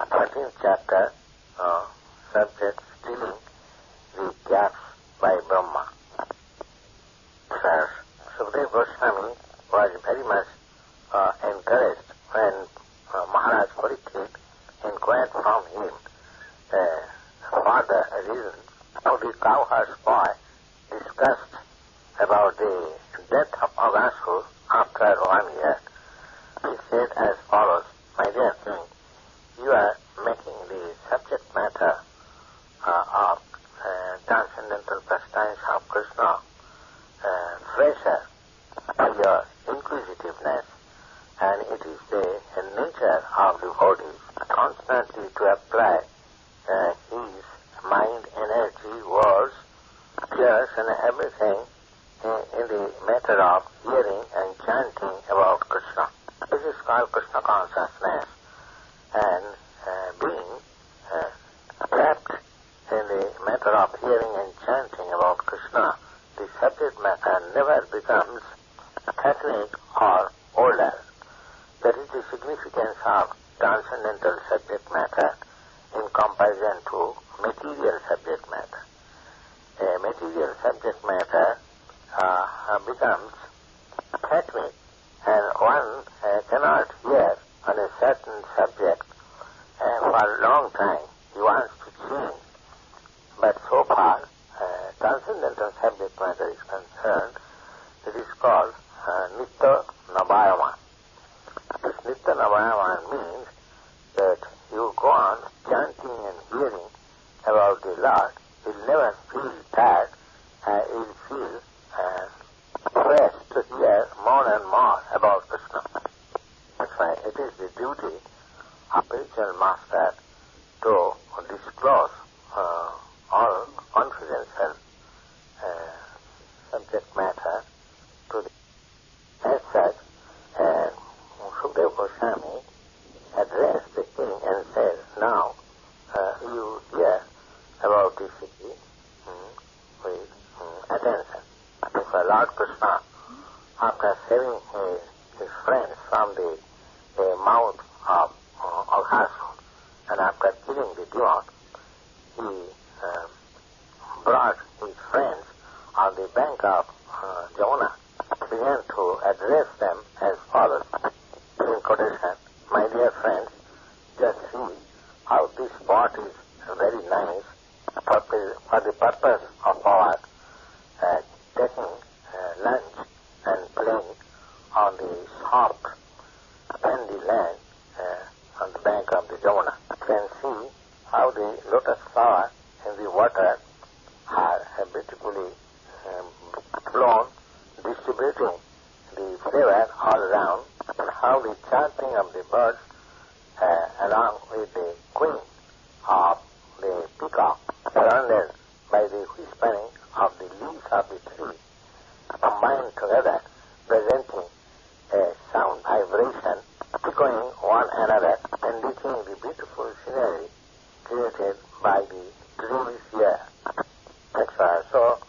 13th chapter, subject stealing the calves by Brahma. Sir, Sukadeva Goswami was very much encouraged when Maharaj Parikshit inquired from him for the reason how the cowherd's boy discussed about the death of Aghāsura after 1 year. He said as follows: "My dear king, you are making the subject matter of transcendental pastimes of Kṛṣṇa fresher by your inquisitiveness, and it is the nature of the devotees constantly to apply his mind, energy, words, tears, and everything in the matter of hearing and chanting about Kṛṣṇa. This is called Kṛṣṇa consciousness, and being trapped in the matter of hearing and chanting about Kṛṣṇa, the subject matter never becomes ethnic or older. That is the significance of transcendental subject matter in comparison to material subject matter. Material subject matter becomes ethnic, and one cannot hear on a certain subject for a long time. He wants to change. But so far, transcendental subject matter is concerned, it is called Nitta Nabhayama. This Nitta Nabhayama means that you go on chanting and hearing about the Lord. You'll never feel tired. You'll feel fresh to hear more and more about Kṛṣṇa. That's why it is the duty of spiritual master to disclose all confidential subject matter to the. As such, Sukadeva Goswami addressed the king and said, "Now you hear about this city with attention." For Lord Krishna, after saving his friends from the mouth of Aghāsura, and after killing the demon, he brought his friends on the bank of Jamuna, began to address them as follows, in quotation: "My dear friends, just see how this spot is very nice for the purpose of our taking lunch and playing on the soft sandy land on the bank of the Jamuna. You can see how the lotus flower and the water are beautifully blown, distributing the flavor all around, and how the chanting of the birds along with the queen of the peacock, surrounded by the whispering of the leaves of the tree, combined together, presenting a sound vibration, echoing one another, enriching the beautiful scenery created by the trees here. Etc. So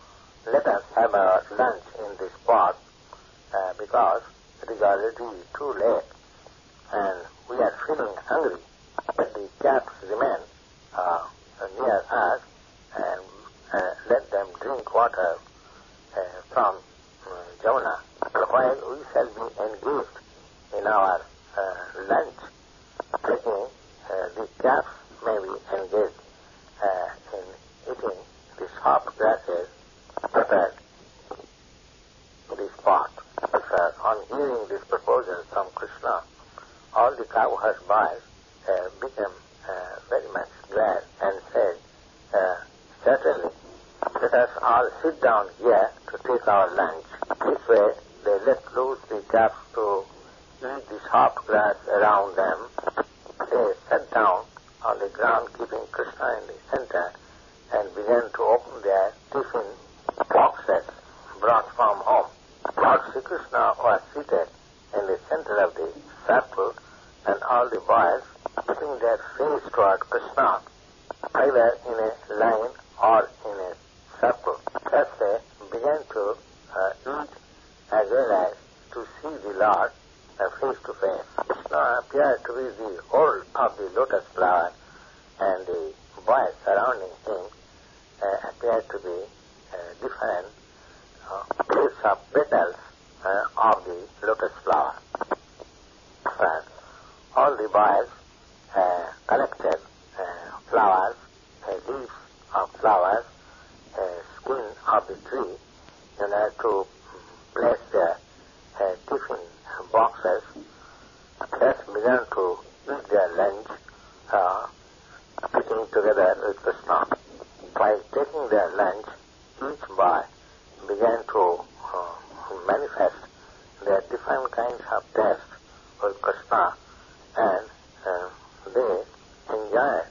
let us have our lunch in this spot because it is already too late and we are feeling hungry. But the calves remain near us, and let them drink water from Jamuna, while we shall be engaged in our lunch. Taking the calves may be engaged in eating the soft grasses prepared in the spot." On hearing this proposal from Kṛṣṇa, all the cowherd boys became very much glad and said, "Certainly, let us all sit down here to take our lunch." This way, they let loose the calves to eat the soft grass around them. They sat down on the ground, keeping Kṛṣṇa in the center, and began to open their tiffin boxes brought from home. Lord Sri Krishna was seated in the center of the circle, and all the boys putting their face toward Kṛṣṇa, either in a line or in a circle. Thus they began to eat as well as to see the Lord face to face. Krishna Krishna appeared to be the whole of the lotus flower, and the boys surrounding him appeared to be different bits of petals of the lotus flower. All the boys collected flowers, leaves of flowers, skin of the tree, in order to place their tiffin boxes. Thus began to eat their lunch, sitting together with Kṛṣṇa. While taking their lunch, each boy began to manifest their different kinds of taste with Kṛṣṇa, and they enjoyed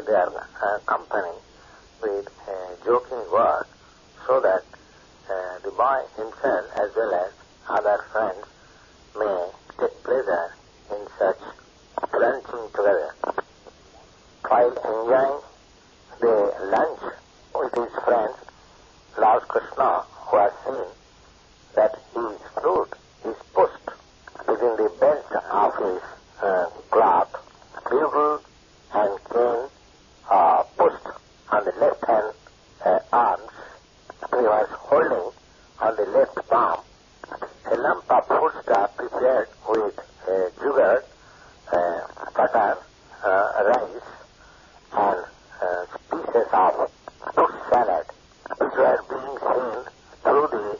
their company with joking words, so that the boy himself as well as other friends may take pleasure in such lunching together. While enjoying the lunch with his friends, Lord Kṛṣṇa was seen that his flute is pushed within the belt of his cloth, bugle and cane pushed on the left hand arms. He was holding on the left palm a lump of foodstuff prepared with sugar, butter, rice, and pieces of fruit salad, which were being seen through the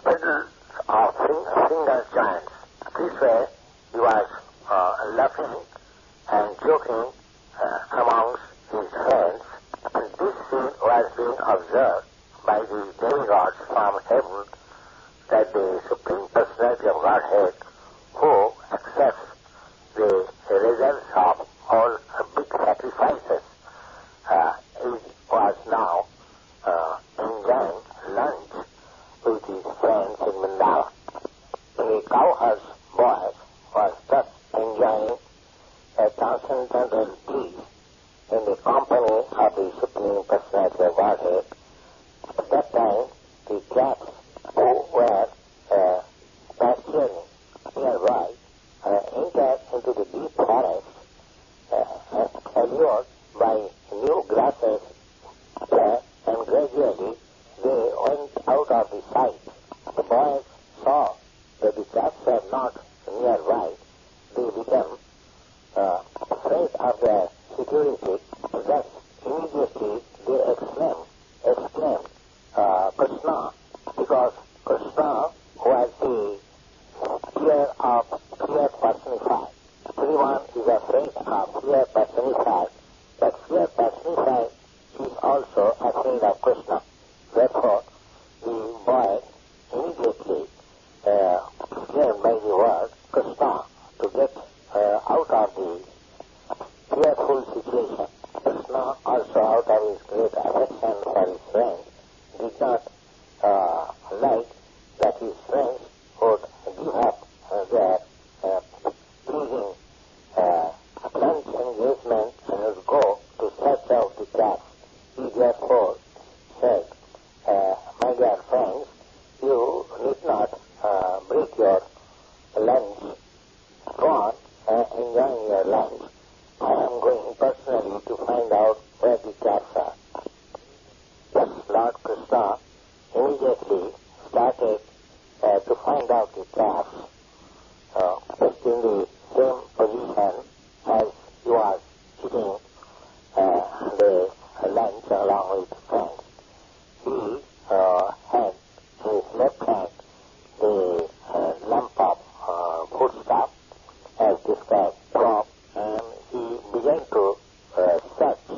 pedals of finger joints. This way he was laughing and joking amongst his friends, and this scene was being observed by the demigods from heaven, that the Supreme Personality of Godhead, who accepts the results of all big sacrifices, was now enjoying lunch with his friends in Vrindavan. The cowherd's boy was thus enjoying a transcendental peace in the company of the Supreme Personality of Godhead. At that time, the Calves who were pasturing nearby entered into the deep forest, allured by new grasses, and gradually they went out of the sight. The boys saw that the Calves were not nearby. They became afraid of their security. Thus, immediately they exclaimed, Kṛṣṇa, because Kṛṣṇa was the fear personified. Everyone is afraid of fear personified, but fear personified is also afraid of Kṛṣṇa. Therefore, the boy immediately exclaimed by the word Kṛṣṇa to get out of the fearful situation. Kṛṣṇa, also out of his great affection for his friends, did not like that his friends would give up their pleasing lunch engagement and would go to search out the Calves. He therefore said, my dear friends, you need not break your lunch. Go on enjoying your lunch. I am going personally to find out where the Calves are. Thus Lord Kṛṣṇa immediately started to find out the Calves, just in the same position as he was eating the lunch along with friends. He had in his left hand the lump of foodstuff, as described, crop, and he began to search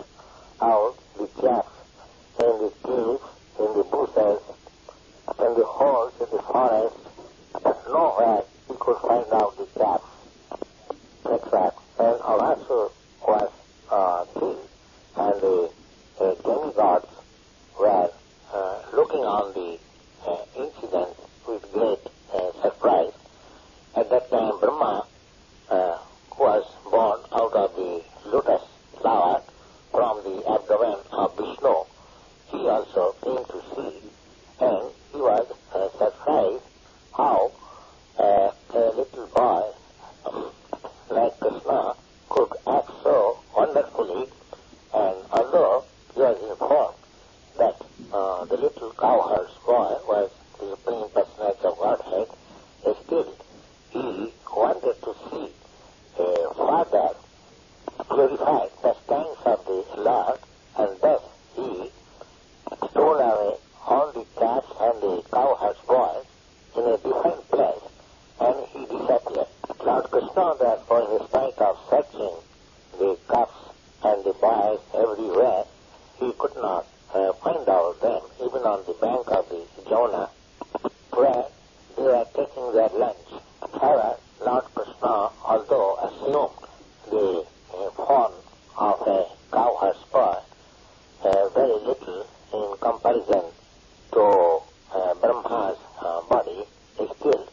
glorified pastimes of the Lord, and thus he stole away all the calves and the cowherd's boys in a different place, and he disappeared. Lord Kṛṣṇa, therefore, in spite of searching the calves and the boys everywhere, he could not find out them, even on the bank of the Jamuna, where they were taking their lunch. However, Lord Krishna, although assumed the form of a cowherd's boy, very little in comparison to Brahma's body, still,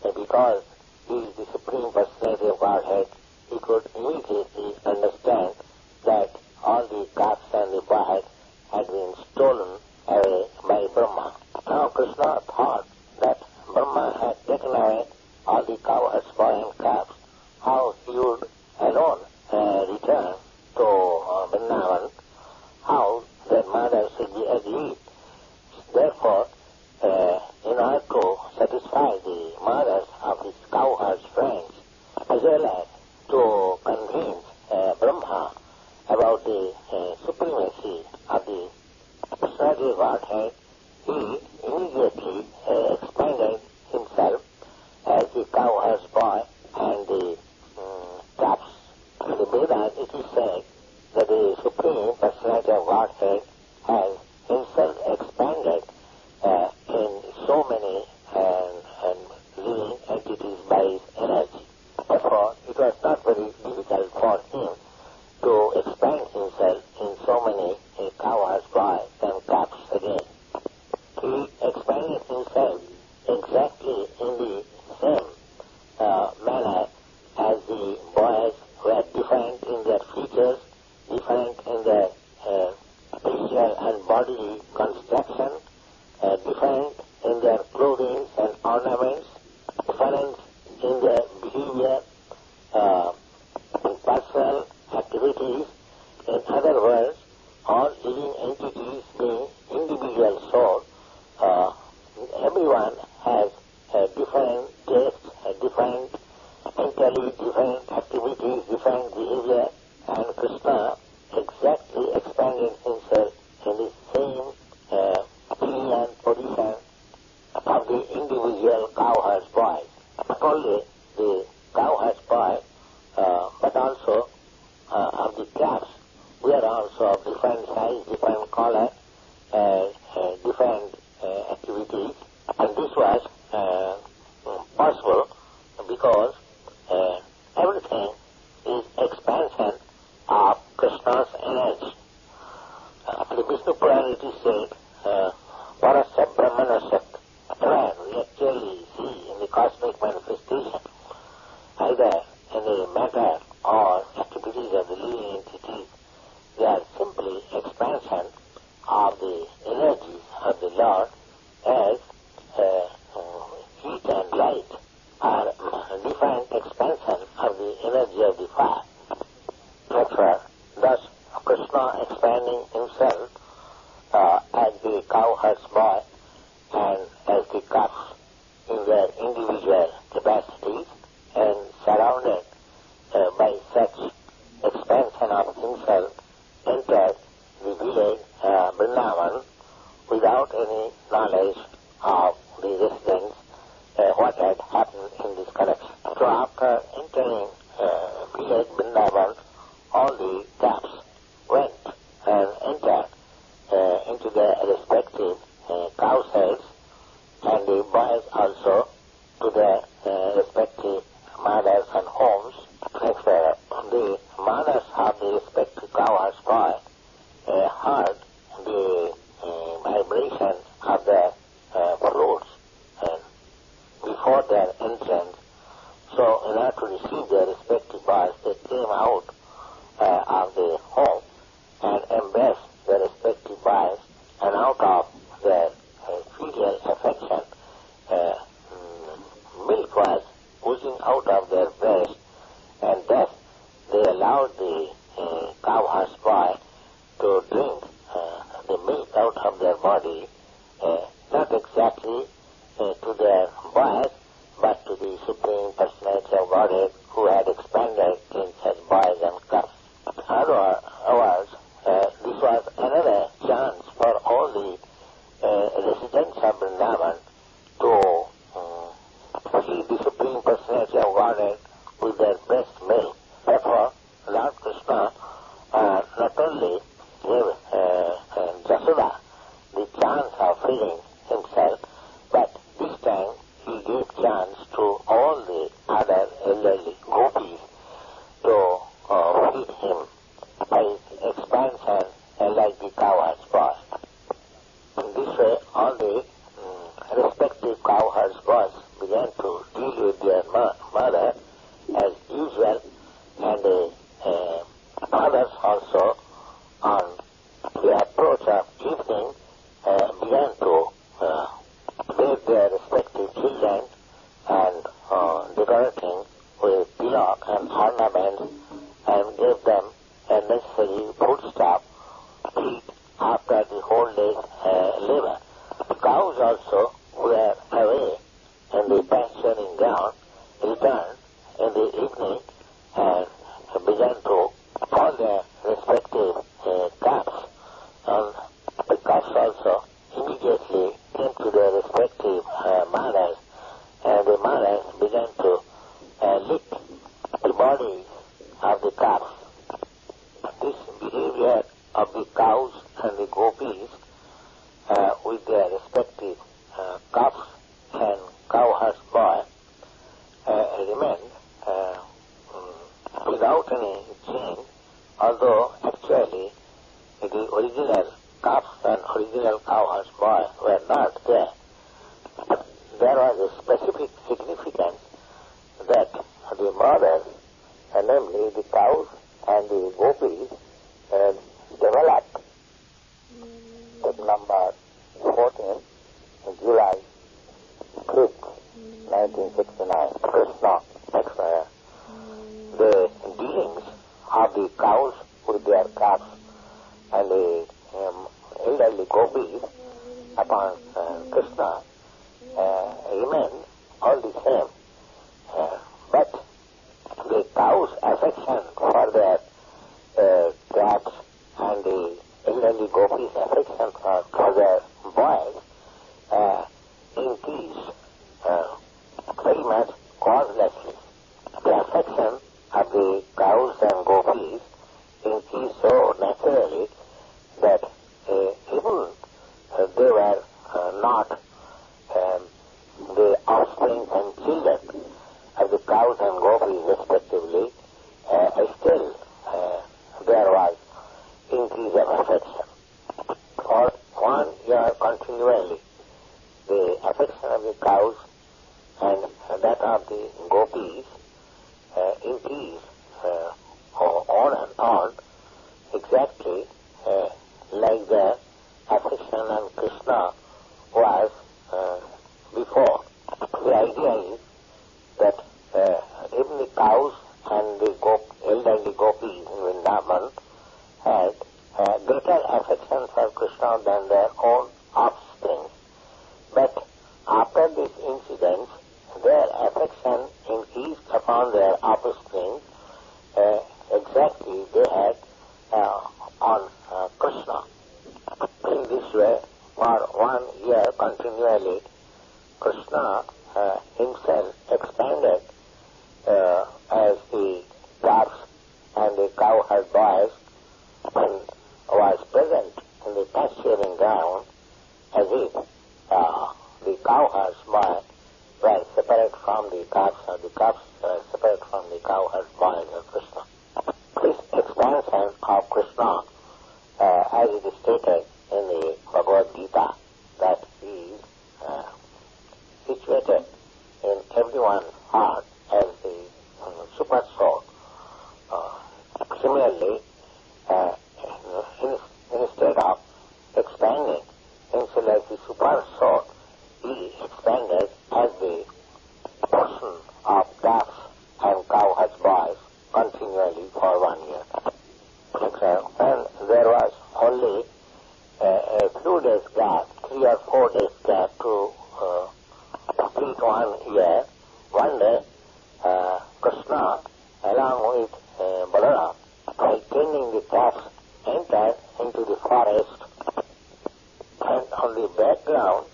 because he is the Supreme Personality of Godhead, he could immediately understand that all the calves and the boys had been stolen away by Brahma. Now Krishna thought that Brahma had taken away all the cowherds, boys and calves, how he would alone return to Vrindavan, how their mother should be agreed. Therefore, in order to satisfy the mothers of his cowherds' friends, as well as to convince Brahma about the supremacy of the personality of Godhead, he immediately expanded himself as the cowherd's boy and the calves. In the Vedas, it is said that the Supreme Personality of Godhead has himself expanded in so many living entities by his energy. Therefore, it was not very difficult for him to expand himself in so many cowherds, boys and calves again. He expanded himself exactly in the same manner as the boys were different in their features, different in their facial and bodily construction, different in their clothing and ornaments, different in their behavior, in personal activities. In other words, all living entities being individual soul, everyone has different tastes, different mentally, different activities, different behavior, and Krishna exactly expanded himself in the same opinion, position of the individual cowherd's boy. Not only the cowherd's boy, but also of the calves. We are also of different size, different color, different activities, and this was possible because everything is expansion of Krishna's energy. The Vishnu Purana it is said, Parasya Brahmanasya, where we actually see in the cosmic manifestation, either in the matter or activities of the living entities, they are simply expansion of the energies of the Lord, as heat and light are different expansion of the energy of the fire. Therefore, thus Krishna expanding himself as the cowherd's boy and as the calves in their individual capacities, and surrounded by such expansion of himself, entered the village Vrindavan without any knowledge of the residents what had happened in this connection. So after entering village Vrindavan, all the calves went and entered into their respective cowsheds, and the boys also to their respective mothers and homes. The mothers of the respective cowherds boy heard the vibration of the fruits before their entrance. So in order to receive their respective boys, they came out of the home and embraced their respective boys, and out of their filial affection, milk was oozing out of their breast, and thus they allowed the cowherd's boy to drink the milk out of their body, not exactly to their boys, but to the Supreme Personality of Godhead who had expanded in such boys and calves. Lord Krishna not only gave Yashoda the chance of freeing himself, but this time he gave chance to all the other elderly gopis to feed him by expansion like the cowherd's boss. In this way, all the respective cowherd's boss began to deal with their mother as usual, and the others also, on the approach of evening, began to bathe their respective children and decorating with tilak and ornaments, and gave them a necessary foodstuff to eat after the whole day's labor. The cows also were away in the pasturing ground, returned in the evening and began to call their respective calves. And the calves also immediately came to their respective mothers, and the mothers began to lick the bodies of the calves. This behavior of the cows and the gopis with their respective calves and cowherd's boy remained without any change, although actually the original calves and original cowherd's boy were not there. There was a specific significance that the mothers, namely the cows and the gopis, developed at number 14, July 5th, 1969, Kṛṣṇa. The dealings of the cows with their calves and the elderly gopis upon Kṛṣṇa remained all the same. But the cows' affection for their calves and the elderly gopis' affection for their boys increased very much causelessly. The affection of the cows and gopis increased so naturally that even they were not the offspring and children of the cows and gopis respectively, still there was increase of affection. For 1 year continually, the affection of the cows and that of the gopis increased on and on, exactly like the affection on Kṛṣṇa was before. The idea is that even the cows and the elderly gopis in Vrindavan had greater affection for Kṛṣṇa than their own offspring. But after this incident, their affection increased upon their offspring exactly they had on Kṛṣṇa. In this way, for 1 year continually, Kṛṣṇa himself expanded as the calves and the cowherd boys and was present in the pasturing ground as if the cowherd's boy were separate from the calves and the calves were separate from the cowherd boys of Kṛṣṇa. This expansion of Kṛṣṇa, as it is stated in the Bhagavad Gita, that is situated in everyone's heart as the super soul. Similarly, instead of expanding into like the super soul, he expanded as the portion of calves and cowherd boys continually for 1 year. And there was only a few days gap, 3 or 4 days gap to complete 1 year. One day, Kṛṣṇa, along with Balaram, by tending the calves, entered into the forest, and on the background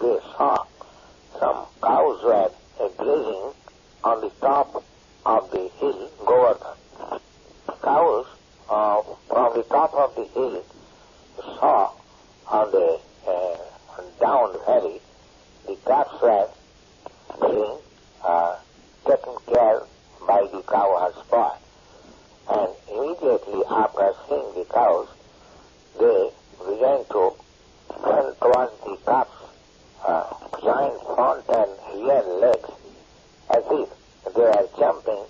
they saw some cows were grazing on the top of the hill Govardhan. top of the hill saw on the down valley the calves were being taken care by the cowherd's boy. And immediately after seeing the cows, they began to run towards the calves, giant front and rear legs, as if they were jumping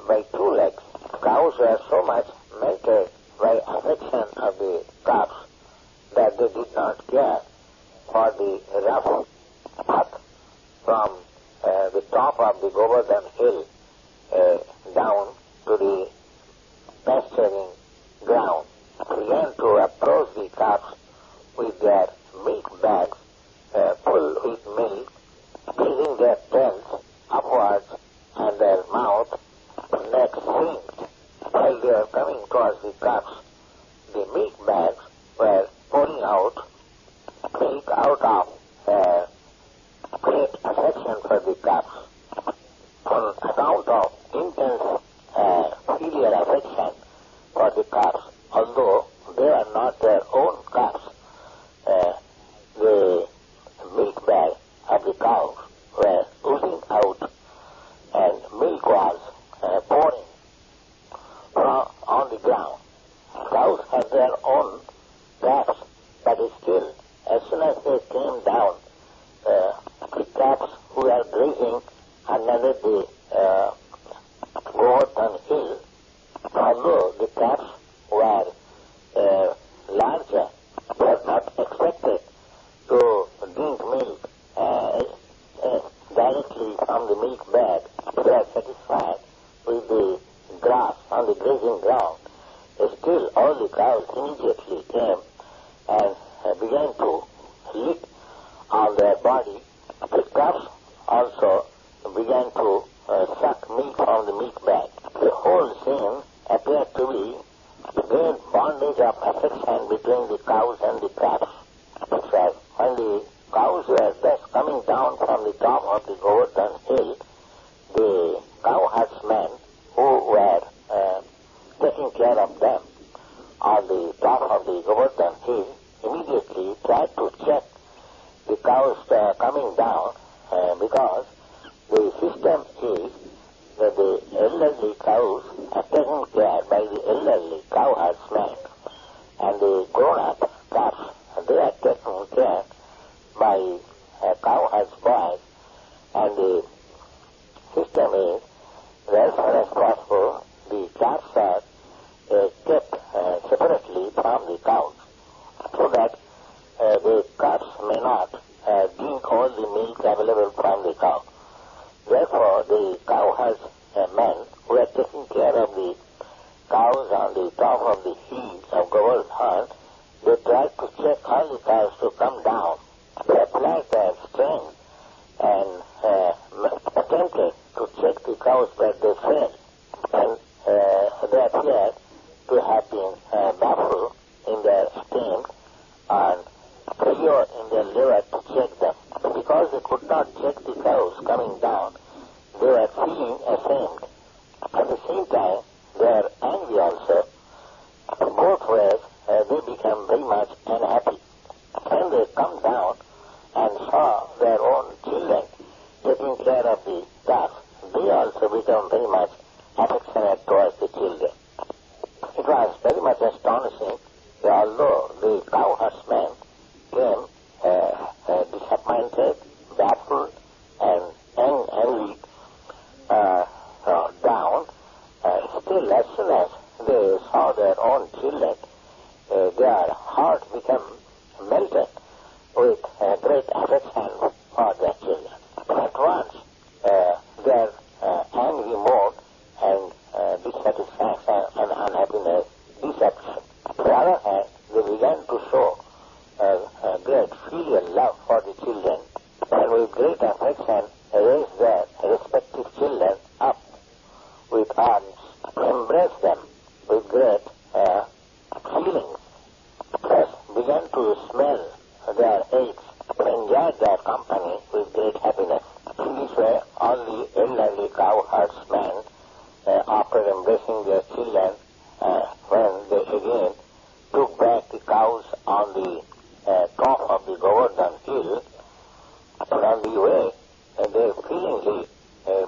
by two legs. Cows were so much melted by affection of the calves that they did not care for the rough path from the top of the Govardhan hill down to the pasturing ground. Began to approach the calves with their milk bags full with milk, raising their tails upwards and their mouth, neck slinked. While they were coming towards the calves, the milk bags were pouring out milk out of great affection for the calves. On account of intense filial affection for the calves, although they are not their own calves, the milk bag of the cows were oozing out and milk was pouring on the ground. Cows had their own calves, but still, as soon as they came down, the calves who were grazing under the Govardhan hill, although the calves were larger, were not expected to drink milk directly from the milk bag. They are satisfied with the grass on the grazing ground. Still, all the cows immediately came and began to lick on their body. The calves also began to suck milk from the milk bag. The whole scene appeared to be the great bondage of affection between the cows and the calves. Because when the cows were thus coming down from the top of the Govardhan hill, the cowherdsmen who were taking care of them on the top of the Govardhan hill immediately tried to check the cows coming down because the system is that the elderly cows are taken care by the elderly cowherdsmen, and the grown-up calves, they are taken care by cowherds boys, and the system is that as far as possible the calves are kept separately from the cows, so that the calves may not drink all the milk available from the cow. Therefore, the cowherds men who are taking care of the cows on the top of the hills of Govardhan, they tried to check all the cows to come down. They applied their strength and attempted to check the cows, but they failed. And they appeared to have been baffled in their esteem and failure in their liver to check them. Because they could not check the cows coming down, they were feeling ashamed. At the same time, they were angry also. Both ways, they became very much unhappy. When they come down and saw their own children taking care of the calves, they also became very much affectionate towards the children. It was very much astonishing that although the cowherdsmen came disappointed, baffled, and angry down, still as soon as they saw their own children, their heart became melted with great affection for their children. At once, their angry mood and dissatisfaction and unhappiness disappeared. On the other hand, they began to show great filial love for the children, and with great affection raised their respective children up with arms, embraced them with great feelings, thus began to smell their eggs, enjoyed their company with great happiness. In this way, all the elderly cowherdsmen, after embracing their children, when they again took back the cows on the top of the Govardhan hill. On the way, they feelingly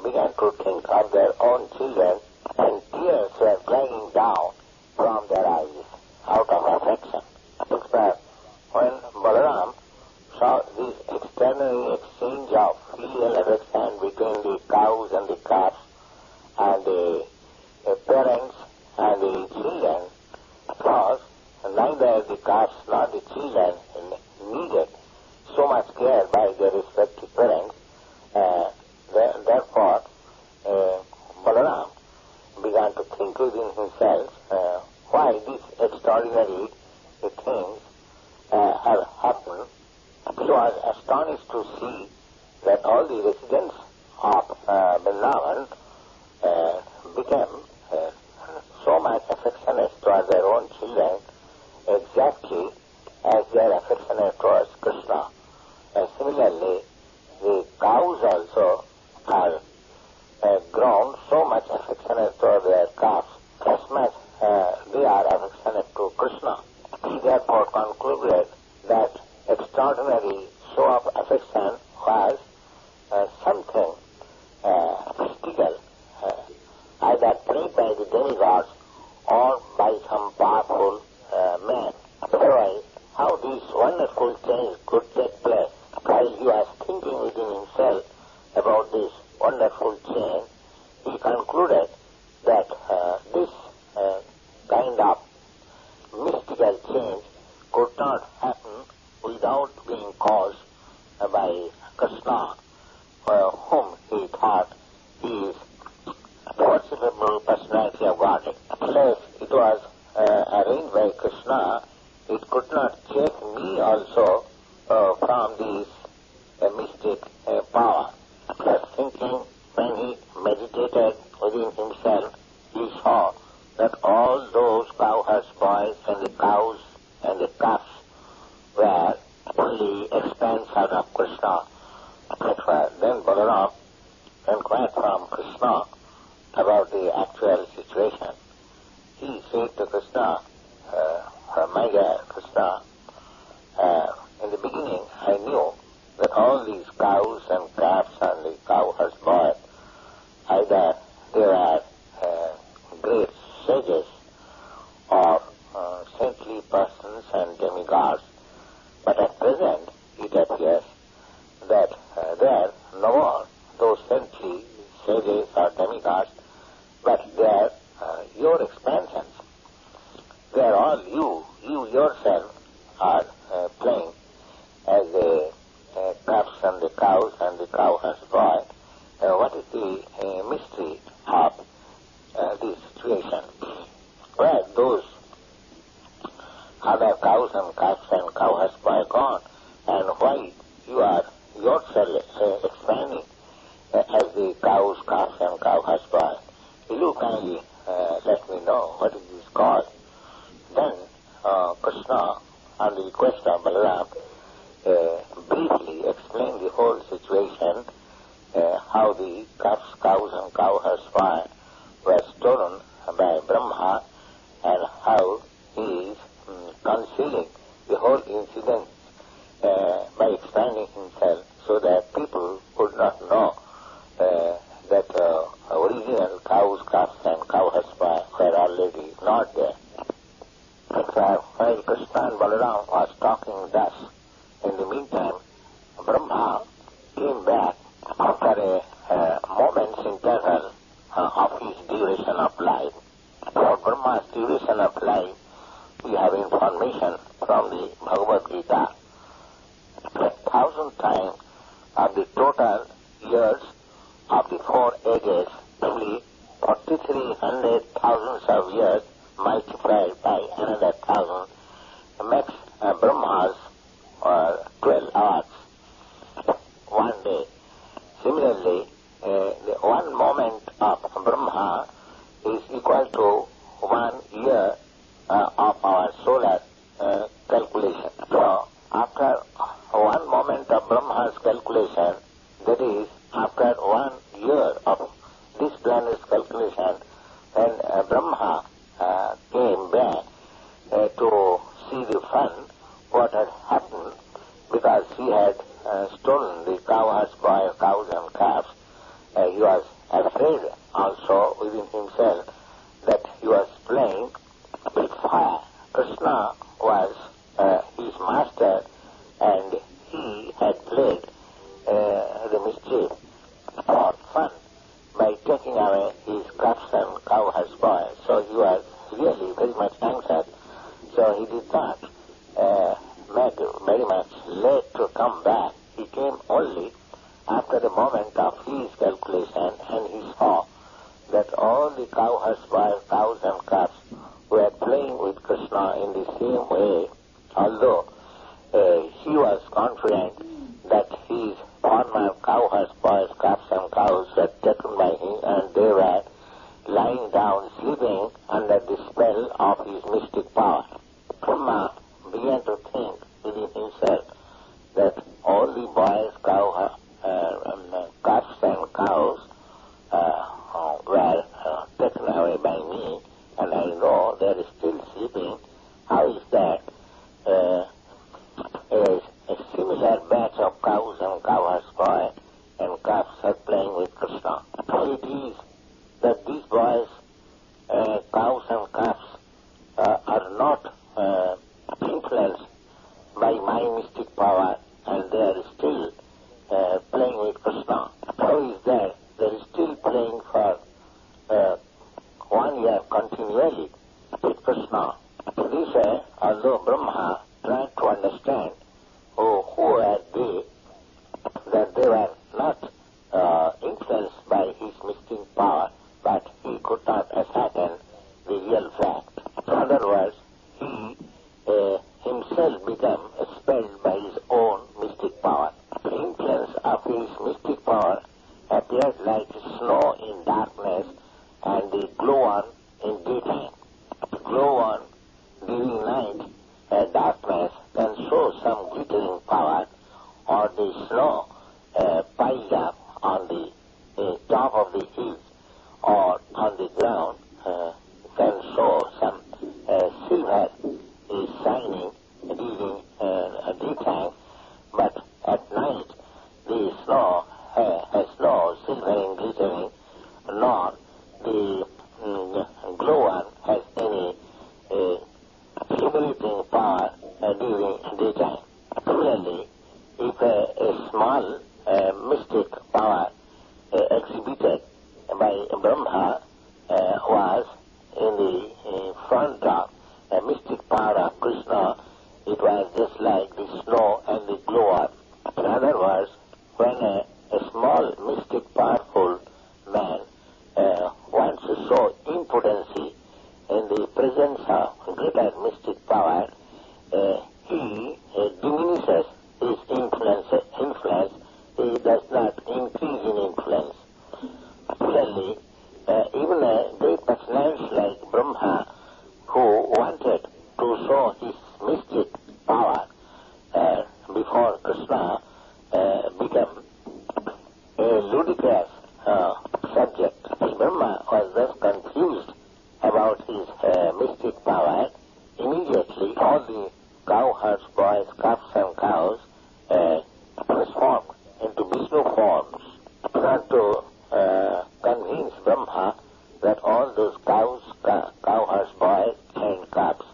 began to think of their own children, and tears were flowing down from their eyes out of affection. But when Balaram saw this extraordinary exchange of filial affection between the cows and the calves and the parents and the children, because neither the calves nor the children needed so much care by their respective parents, therefore Balaram began to think within himself why these extraordinary things have happened. He was astonished to see that all the residents of Vrindavan became so much affectionate towards their own children, exactly as they are affectionate towards Krishna. Similarly, the cows also are grown so much affectionate toward their calves, as much they are affectionate to Krishna. He therefore concluded that extraordinary show of affection was something mystical, either played by the demigods or by some powerful man. Otherwise, how this wonderful change could take place? While he was thinking within himself about this wonderful change, he concluded that this kind of mystical change could not happen without being caused by Kṛṣṇa, whom he thought is the worshipable personality of Godhead. Unless it was arranged by Kṛṣṇa, it could not check me also from this mystic power. Just thinking, when he meditated within himself, he saw that all those cowherd's boys and the cows and the calves were only expanse out of Kṛṣṇa. Then Balaram inquired from Kṛṣṇa about the actual situation. He said to Kṛṣṇa, my dear Kṛṣṇa, in the beginning I knew that all these cows and calves and the cowherd's boys, either they were great sages or saintly persons and demigods, but at present it appears that they are no more those saintly sages or demigods, but they are your expansions. They are all you yourself are playing as the calves and the cows and the cowherd's boy. What is the mystery of this situation? Where those other cows and calves and cowherd's boy gone, and why you are yourself expanding as the cows, calves and cowherd's boy? Will you kindly let me know what is this cause? Then Kṛṣṇa, on the request of Balaram, briefly explained the whole situation, how the calves, cows and cowherd's boy were stolen by Brahma, and how he is concealing the whole incident by expanding himself so that people would not know that original cows, calves and cowherd's boy were already not there. While Kṛṣṇa and Balaram was talking thus, in the meantime, Brahma came back after a moment's interval of his duration of life. For Brahma's duration of life, we have information from the Bhagavad Gita. 1,000 times of the total years of the 4 ages, namely 4,300,000 of years multiplied by another 1,000, makes Brahma's 12 hours one day. Similarly, the one moment of Brahma is equal to 1 year of our solar calculation. So, after one moment of Brahma's calculation, that is, after 1 year of this planet's calculation, when Brahma came back, playing with fire. Kṛṣṇa was his master, and he had played the mischief for fun by taking away his cups and cowherd's boy. So he was really very much anxious. So he did not make very much late to come back. He came only after the moment of his calculation, and he saw that all the cowherd's boys, cows and calves were playing with Kṛṣṇa in the same way, although he was confident that his former cowherd's boys, calves and cows were taken by him, and they were lying down sleeping under the spell of his mystic power. Brahma began to think within himself that all the boys, calves and cows were taken away by me, and I know they are still sleeping. How is that? A similar batch of cows and cowherd's boy and calves are playing with Kṛṣṇa. How it is that these boys, cows and calves, are not influenced by my mystic power, and they are still playing with Kṛṣṇa. How is that? They are still playing for 1 year continually with Kṛṣṇa. This way, although Brahma tried to understand who were they, that they were not influenced by his mystic power, but he could not ascertain the real fact. In other words, he himself became spelled by his own mystic power. The influence of his mystic power appeared like snow in darkness, and the glow-on in daytime. The glow-on during night darkness can show some glittering power, or the snow piled up on the top of the hills or on the ground can show some silver is shining during daytime, but at night the snow has no silvering glittering, nor the glow-on has any illuminating power during daytime. Similarly, if a small mystic power exhibited by Brahma was in the front of a mystic power of Kṛṣṇa, it was just like the snow and the glow-on. In other words, when a small mystic powerful man wants to show impotency in the presence of greater mystic power, he diminishes his influence. He does not increase in influence. Clearly, even a great personality like Brahma, who wanted to show his mystic power before Kṛṣṇa, became a ludicrous subject. Brahma was thus confused about his mystic power. Immediately, all the cowherds, boys, calves and cows transformed into Vishnu forms, not to convince Brahma that all those cows, cowherds, boys and calves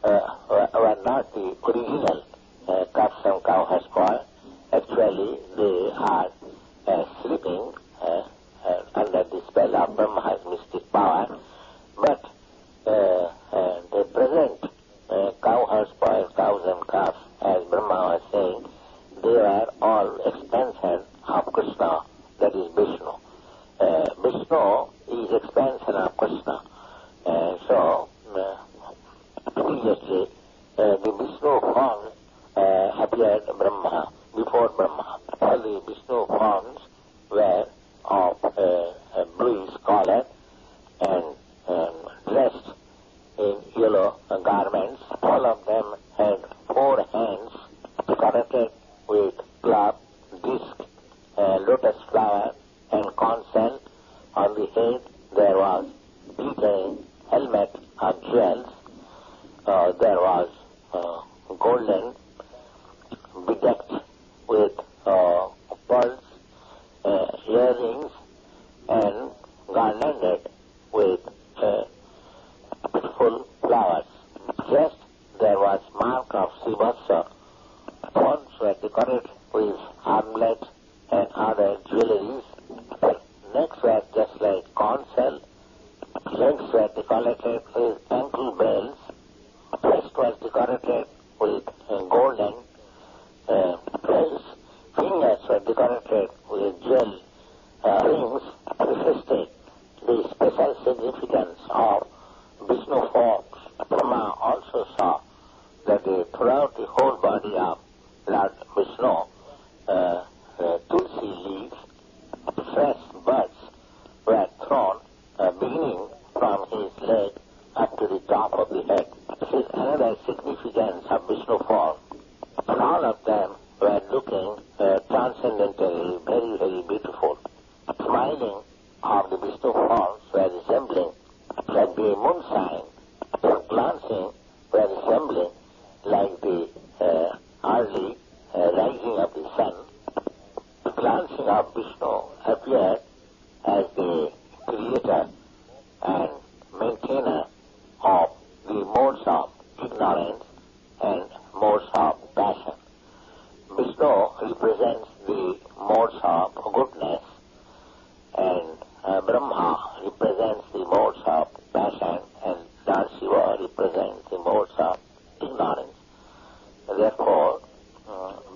were not the original calves and cowherds boys. Actually, they are sleeping under the spell of Brahma's mystic power, but the present cowherds, boys, cows and calves, as Brahma was saying, they are all expansion of Kṛṣṇa, that is Vishnu. Vishnu is expansion of Kṛṣṇa. So, immediately, the Vishnu forms appeared before Brahma. All the Vishnu forms were of bluish color and dressed in yellow garments. All of them had 4 hands connected with club, disc, lotus flower and conch shell. On the head there was glittering helmet of jewels. There was golden, bedecked with pearls, earrings, and garlanded with beautiful flowers. Just there was mark of Sivasa. Wands were decorated with armlets and other jewelries. Necks were just like corn shell. Legs were decorated with ankle bells. Breast was decorated with golden bells. Fingers were decorated with jewel rings, reflecting the special significance of Vishnu forms. Brahma also saw that throughout the whole body of Lord Vishnu, tulsi leaves, fresh buds were thrown, beginning from his leg up to the top of the head. This is another significance of Vishnu form. And all of them were looking transcendentally very, very beautiful. Smiling of the Vishnu forms were resembling like the moon sign. Glancing were resembling like the early rising of the sun. The glancing of Vishnu appeared as the creator and maintainer of the modes of ignorance and modes of passion. Vishnu represents the modes of goodness, and Brahma represents the modes of passion, and Lord Shiva represents the modes of ignorance. Therefore,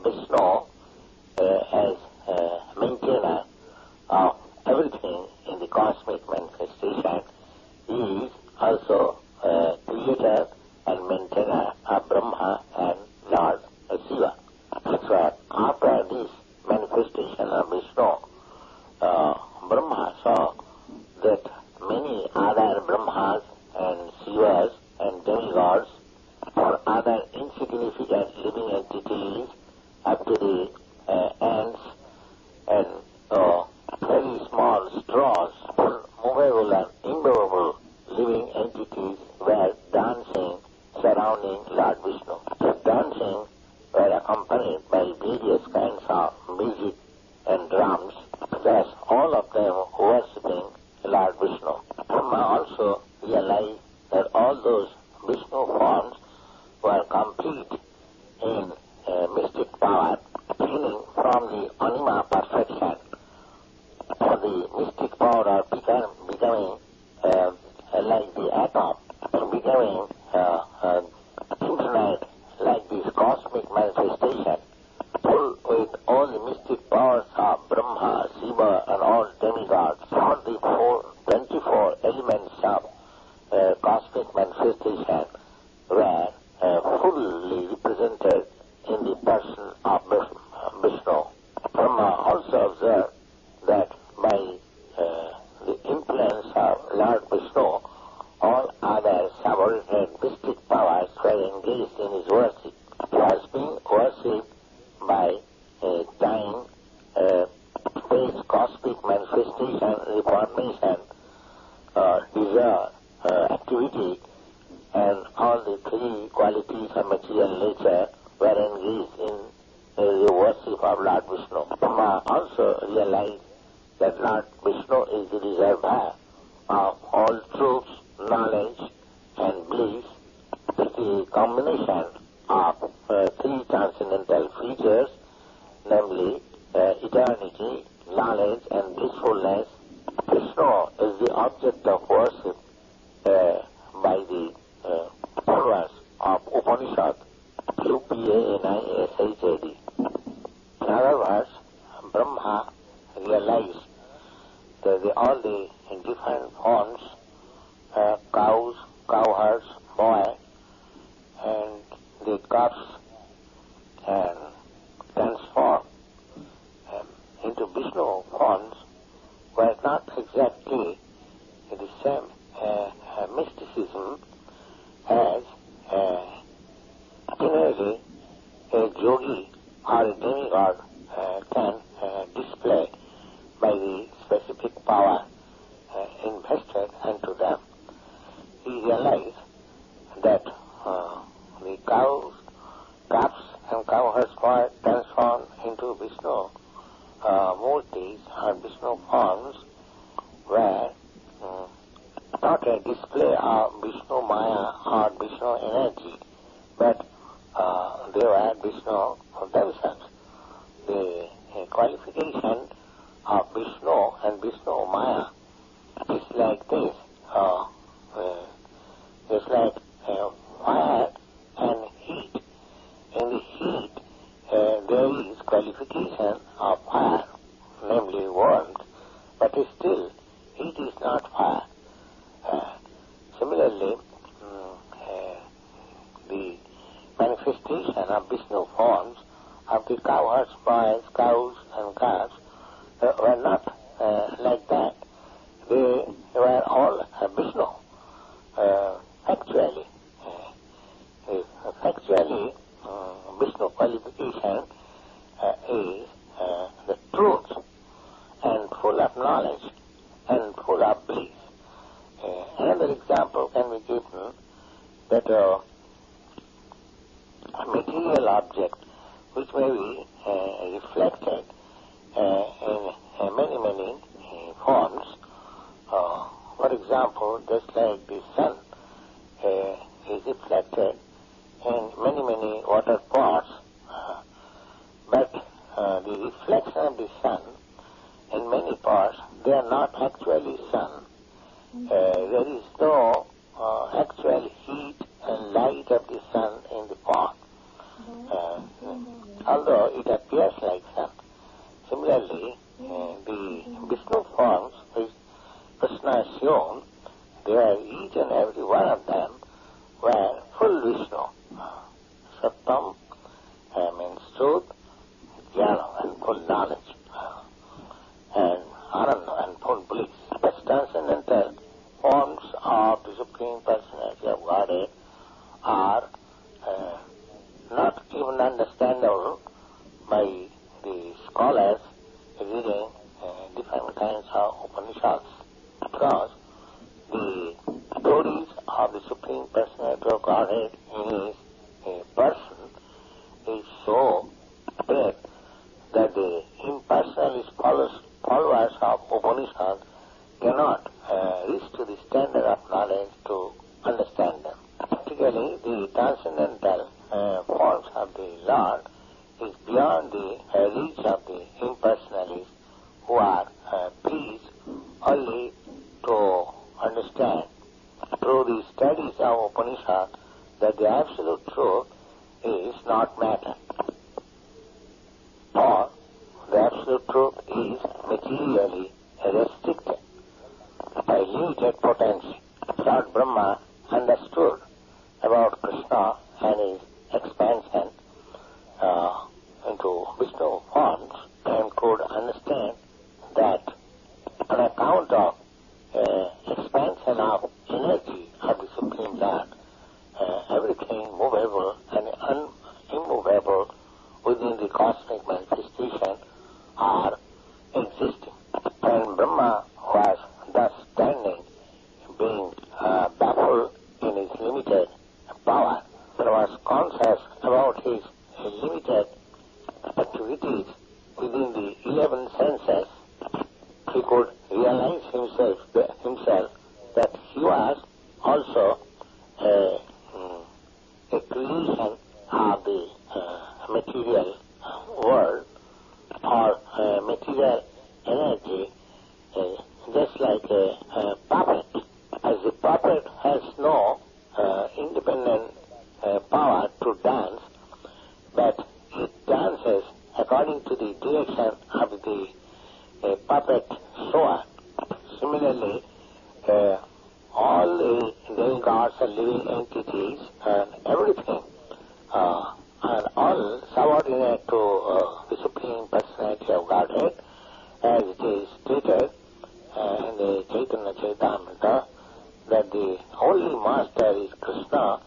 Vishnu, as maintainer of everything in the cosmic manifestation, is also creator and maintainer of Brahma and Lord Shiva. So after this manifestation of Vishnu, Brahma saw that many other Brahmas and Shivas and demigods or other insignificant living entities up to the ants and very small straws, movable and immovable living entities were dancing surrounding Lord Vishnu. The dancing were accompanied by various kinds of music and drums, thus all of them worshipping Lord Vishnu. Brahma also realized that all those Vishnu forms were complete in mystic power, beginning from the anima perfection. The mystic power of becoming like the atom, becoming infinite like this cosmic manifestation, full with all the mystic powers of Brahma, Shiva and all demigods, all the 24 elements of cosmic manifestation were fully represented in the person of Vishnu. Brahma also observed that by the influence of Lord Vishnu, all other subordinate mystic powers were engaged in his worship. He was being worshipped by time, space, cosmic manifestation, reformation, desire, activity, and all the three qualities of material nature were engaged in the worship of Lord Vishnu. Brahma also realized that Lord Vishnu is the reservoir of all truths, knowledge, and bliss. It's the combination of three transcendental features, namely eternity, knowledge, and blissfulness. Krishna is the object of worship by the followers of Upanishad, Upanishad. In other words, Brahma realized that all the different forms, cows, cowherds, boy, and the calves, and transformed into Vishnu forms were not exactly the same mysticism as generally a yogi or a demigod can display by the specific power invested into them. He realized that the cows, calves, and cowherds were transformed into Vishnu murtis or Vishnu forms where not a display of Vishnu Maya or Vishnu energy, but they were Vishnu themselves. The qualification of Vishnu and Vishnu Maya is like this. It's like fire and heat. In the heat, there is qualification of fire, namely warmth, but still heat is not fire. Similarly, the manifestation of Vishnu forms of the cowherds, boys, cows and calves were not like that. They were all Vishnu. Factually, Vishnu qualification is the truth and full of knowledge and full of bliss. Another example can be given that a material object which may be reflected in many forms. For example, just like the sun is reflected in many water pots, but the reflection of the sun in many parts, they are not actually sun. There is no actual heat and light of the sun in the pot, although it appears like sun. Similarly, the Vishnu forms which Kṛṣṇa has shown, they are each and every one of them were full Vishnu. Sattam means truth, jnana and full knowledge, and ananda and full bliss. Such transcendental forms of the Supreme Personality of Godhead are not even understandable by the scholars reading different kinds of Upanishads, because the stories of the Supreme Personality of Godhead in his person is so great that the impersonalist followers of Upanishads cannot reach to the standard of knowledge to understand them. Particularly, the transcendental forms of the Lord is beyond the reach of the impersonalists who are pleased only to understand through the studies of Upanishad that the absolute truth is not matter, or the absolute truth is materially restricted by limited potency. Lord Brahmā understood about Kṛṣṇa and his expansion into Vishnu forms, and could understand that on account of expansion of energy of the Supreme Lord, everything movable and immovable within the cosmic manifestation are existing. And Brahma was thus standing, being baffled in his limited power, and was conscious about his limited activities within the 11 senses. He could realize himself that he was also a creation of the material world or material energy, just like a puppet. As the puppet has no independent power to dance, but it dances according to the direction of the puppet shower. Similarly, all the demigods and living entities and everything are all subordinate to the Supreme Personality of Godhead, as it is stated in the Chaitanya Charitamrita that the only master is Kṛṣṇa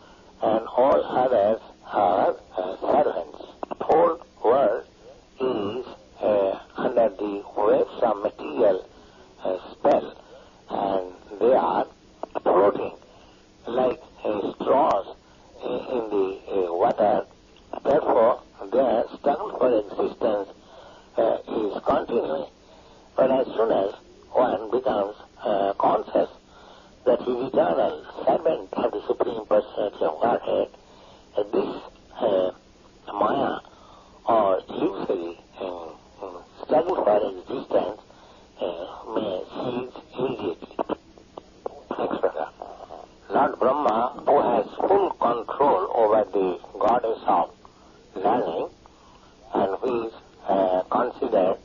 and all others are servants. The whole world is under the waves of material spell, and they are floating like straws in the water. Therefore, their struggle for existence is continuing. But as soon as one becomes conscious that he is eternal servant of the Supreme Personality of Godhead, this Maya or illusory struggle for existence may cease immediately. Next paragraph. Lord Brahma, who has full control over the goddess of learning and who is considered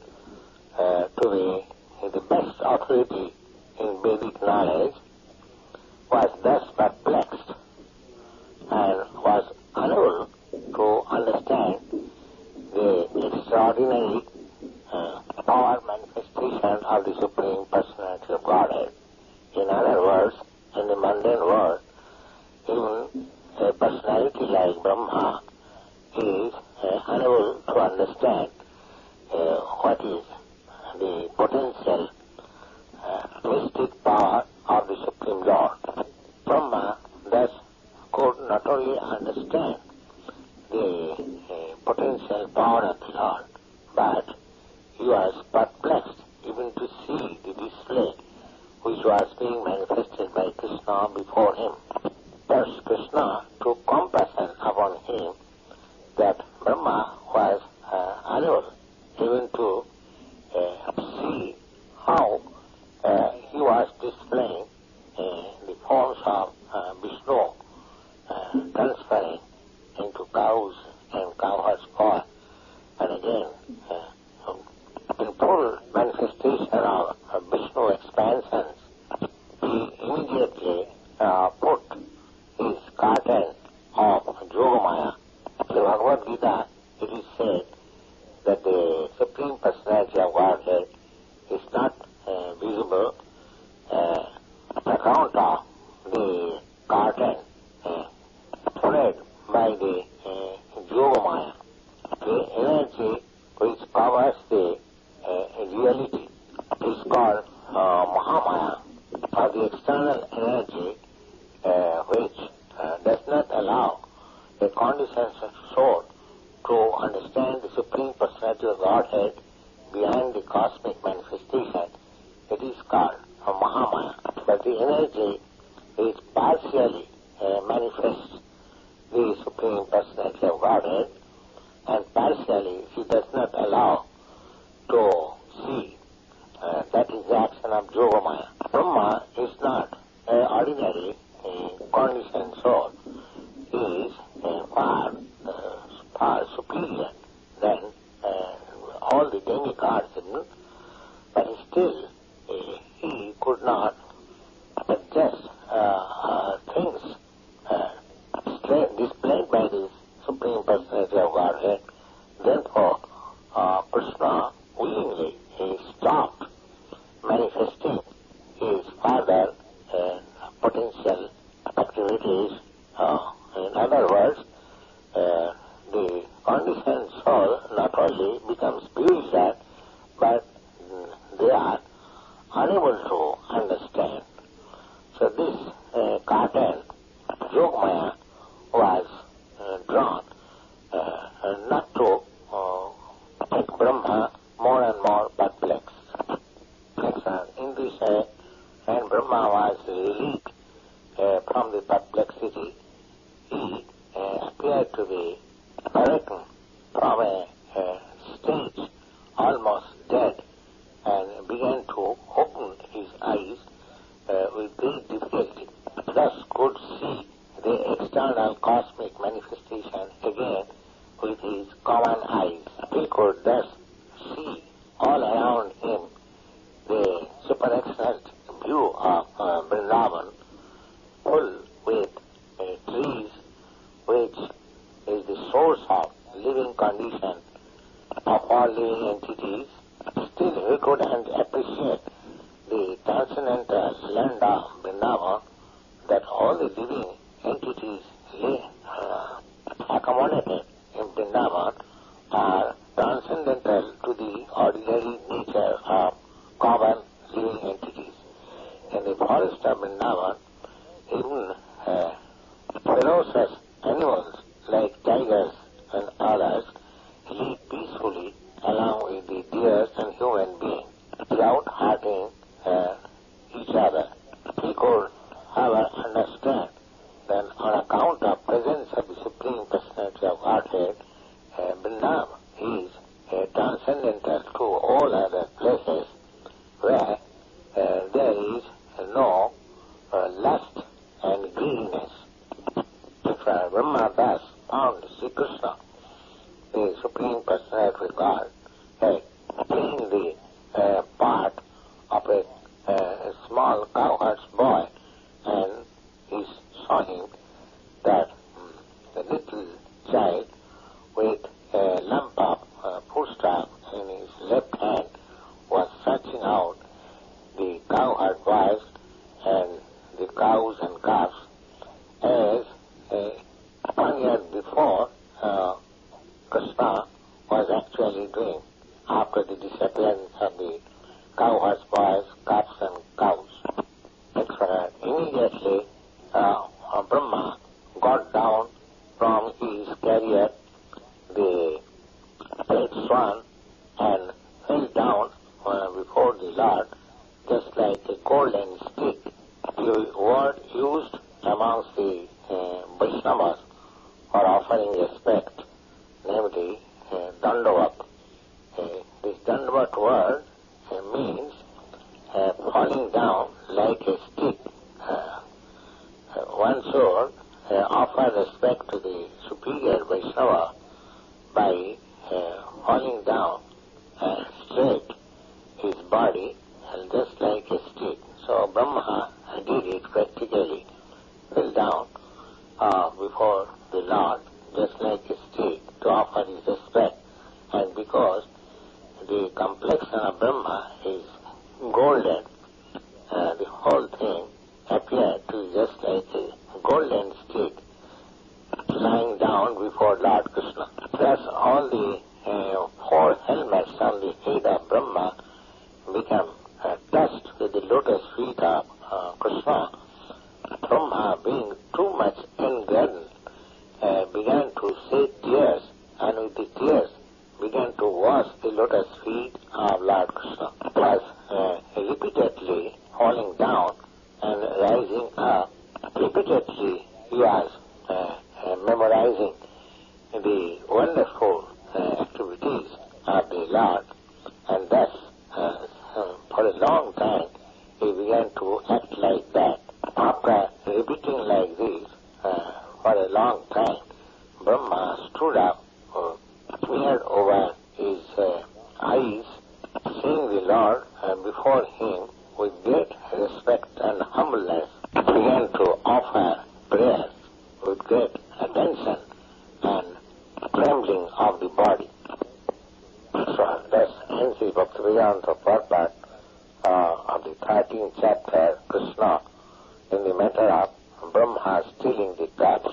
to be the best authority in Vedic knowledge, was thus perplexed and was unable to understand the extraordinary power manifestation of the Supreme Personality of Godhead. In other words, in the mundane world, even a personality like Brahma is unable to understand what is the potential mystic power of the Supreme Lord. Brahma thus could not only understand the potential power of the Lord, but he was perplexed even to see the display which was being manifested by Kṛṣṇa before him. Thus Kṛṣṇa took compassion upon him that Brahma was unable even to see how he was displaying the forms of Vishnu transferring into cows and cowherds' form, and again in full manifestation of Vishnu expansions, he immediately put his curtain of Yogamaya. In the Bhagavad Gita, it is said that the Supreme Personality of Godhead is not visible on account of the curtain spread by the Yogamaya, the energy which covers the reality is called Mahamaya, or the external energy which does not allow a conditioned soul to understand the Supreme Personality of Godhead behind the cosmic manifestation. It is called Mahamaya. But the energy which partially manifests the Supreme Personality of Godhead, and partially she does not allow to see. That is the action of Yogamaya. Brahma is not an ordinary conditioned soul. He is far superior than all the demigods, but still he could not adjust things displayed by the Supreme Personality of Godhead. Therefore, Kṛṣṇa willingly stopped manifesting his further potential activities. In other words, the conditioned soul not only becomes bewildered, but they are unable to understand. So this curtain, Yogamaya, was drawn not to make Brahma more and more perplexed. In this, when Brahma was relieved from the perplexity, he appeared to be awakened from a stage almost dead and began to open his eyes with great difficulty. Thus could see the external cosmic manifestation again with his common eyes. He could thus see all around him the super excellent view of Vrindavan, full with trees, which is the source of living condition of all living entities. Still, he could appreciate the transcendental land of Vrindavan, that all the living entities accommodated in Vrindavan are transcendental to the ordinary nature of common living entities. In the forest of Vrindavan, even ferocious animals like tigers and others live peacefully along with the deers and human beings without hurting each other. He could Brahma thus found Sri Krishna, the Supreme Personality of God, playing the part of a small cowherd's boy, and he saw him that the little child with a lump of foodstuff in his left hand was searching out the cowherd boys and the cows and calves as 1 year before Kṛṣṇa was actually doing after the disappearance of the cowherd's boys, calves and cows. Immediately Brahma got down from his chariot, the great swan, and fell down before the Lord just like a golden stick. The word used amongst the Vaishnavas for offering respect, namely Dandavat. This Dandavat word means falling down like a stick. One should offer respect to the superior Vaishnava by falling down straight his body just like a stick. So Brahma did it practically, fell down before the Lord just like a stick to offer his respect. And because the complexion of Brahma is golden, the whole thing appeared to be just like a golden stick lying down before Lord Krishna. Thus all the 4 helmets on the head of Brahma become touched with the lotus feet of Kṛṣṇa. Brahma, being too much engaddened, began to shed tears, and with the tears began to wash the lotus feet of Lord Krishna. Thus, repeatedly falling down and rising up, repeatedly he was memorizing the wonderful activities of the Lord, and thus for a long time he began to act like that. After repeating like this for a long time, Brahma stood up, smeared over his eyes, seeing the Lord before him with great respect and humbleness, began to offer prayers with great attention and trembling of the body. So thus ends the Bhaktivedanta part of the 13th chapter, Kṛṣṇa, in the matter of Brahma stealing the cups.